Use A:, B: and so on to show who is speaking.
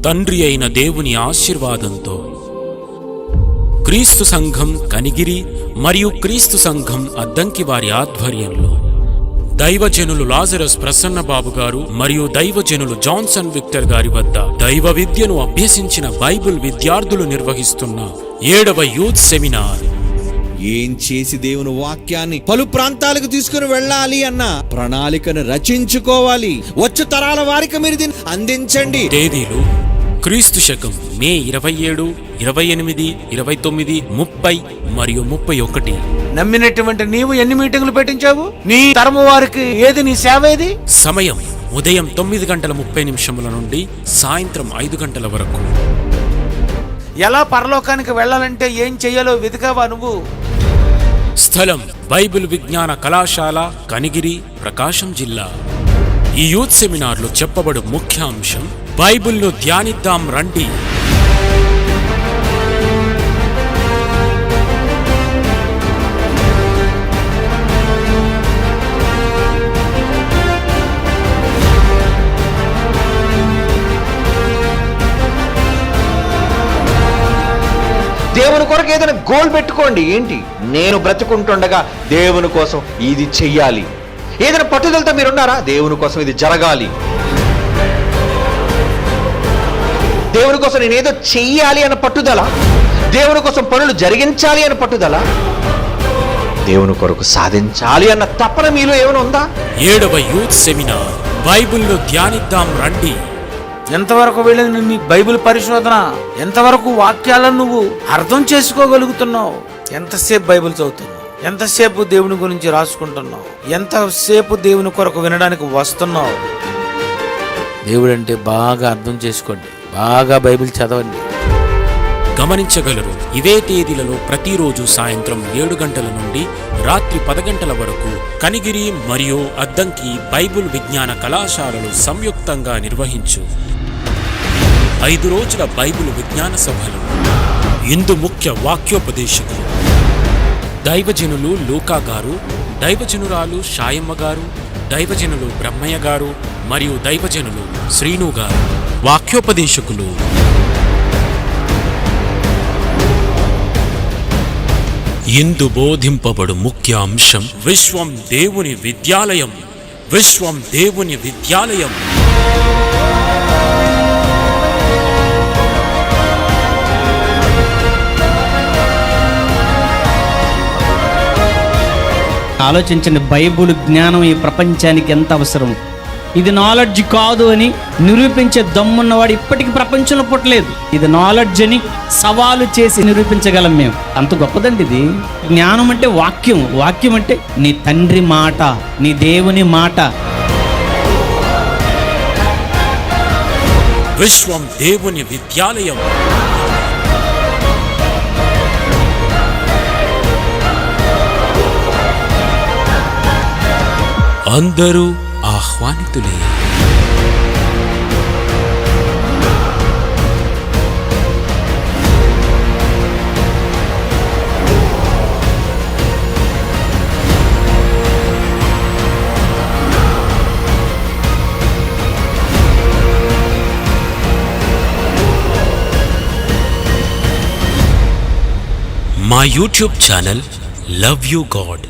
A: తండ్రి అయిన దేవుని ఆశీర్వాదంతో క్రీస్తు సంఘం కనిగిరి మరియు క్రీస్తు సంఘం అద్దంకి వారి ఆధ్వర్యంలో దైవజనులు లాజరస్ ప్రసన్నబాబు గారు మరియు దైవజనులు జాన్సన్ విక్టర్ గారి వద్ద దైవ విద్యను అభ్యసించిన బైబిల్ విద్యార్థులు నిర్వహిస్తున్న 7వ యూత్ సెమినార్.
B: ఏం చేసి దేవుని వాక్యాన్ని పలు ప్రాంతాలకు తీసుకుని వెళ్ళాలి అన్న ప్రణాళికను రచించుకోవాలి. వచ్చు తరాల వారికి మీరు దీన్ని అందించండి.
A: తేదీలు: క్రీస్తు శకం మే 27, 28, 29, 30 మరియు 31.
C: నమ్మినటువంటి నీవు ఎన్ని మీటింగులు పెట్టించావు? నీ తరము వారికి ఏది నీ సేవ ఏది?
A: సమయం ఉదయం 9:30 నుండి సాయంత్రం 5 గంటల వరకు.
C: ఎలా పరలోకానికి వెళ్ళాలంటే ఏం చెయ్యాలో వెతికావా నువ్వు?
A: స్థలం బైబిల్ విజ్ఞాన కళాశాల, కనిగిరి, ప్రకాశం జిల్లా. ఈ యూత్ సెమినార్లో చెప్పబడు ముఖ్య అంశం బైబిల్ను ధ్యానిద్దాం రండి.
D: దేవుని కొరకు ఏదైనా గోల్ పెట్టుకోండి. ఏంటి? నేను బ్రతుకుంటుండగా దేవుని కోసం ఇది చెయ్యాలి. ఏదైనా పట్టుదలతో మీరున్నారా? దేవుని కోసం ఇది జరగాలి. దేవుని కోసం నేనేదో చెయ్యాలి అన్న పట్టుదల, దేవుని కోసం పనులు జరిగించాలి అన్న పట్టుదల, దేవుని కొరకు సాధించాలి అన్న తపన మీలో ఏమైనా ఉందా?
A: 7వ యూత్ సెమినార్ బైబిల్ను ధ్యానిద్దాం రండి.
C: ఎంతవరకు వెళ్ళింది నీ బైబిల్ పరిశోధన? ఎంతవరకు వాక్యాలను నువ్వు అర్థం చేసుకోగలుగుతున్నావు? ఎంతసేపు బైబిల్ చదువుతున్నావు? ఎంతసేపు దేవుని గురించి రాసుకుంటున్నావు? ఎంతసేపు దేవుని కొరకు వినడానికి వస్తున్నావు? దేవుడు అంటే బాగా అర్థం చేసుకోండి, బాగా బైబిల్ చదవండి.
A: గమనించగలరు, ఇవే తేదీలలో ప్రతిరోజు సాయంత్రం 7 గంటల నుండి రాత్రి 10 గంటల వరకు కనిగిరి మరియు అద్దంకి బైబిల్ విజ్ఞాన కళాశాలలు సంయుక్తంగా నిర్వహించు 5 రోజుల బైబిల్ విజ్ఞాన సభలు. ఇందు ముఖ్య వాక్యోపదేశకులు దైవజనులు లూకా గారు, దైవజనురాలు షాయమ్మ గారు, దైవజనులు బ్రహ్మయ్య గారు మరియు దైవజనులు శ్రీను గారు. వాక్యోపదేశకులు ఇందు బోధింపబడు ముఖ్య అంశం విశ్వం దేవుని విద్యాలయం. విశ్వం దేవుని విద్యాలయం.
E: ఆలోచించండి, బైబుల్ జ్ఞానం ఈ ప్రపంచానికి ఎంత అవసరం. ఇది నాలెడ్జ్ కాదు అని నిరూపించే దమ్మున్నవాడు ఇప్పటికీ ప్రపంచంలో పుట్టలేదు. ఇది నాలెడ్జ్ అని సవాలు చేసి నిరూపించగలం మేము. అంత గొప్పదండి ఇది. జ్ఞానం అంటే వాక్యం. వాక్యం అంటే నీ తండ్రి మాట, నీ దేవుని మాట.
A: విశ్వం దేవుని విద్యాలయం. అందరూ ఆహ్వానితులే. మా YouTube channel love you God.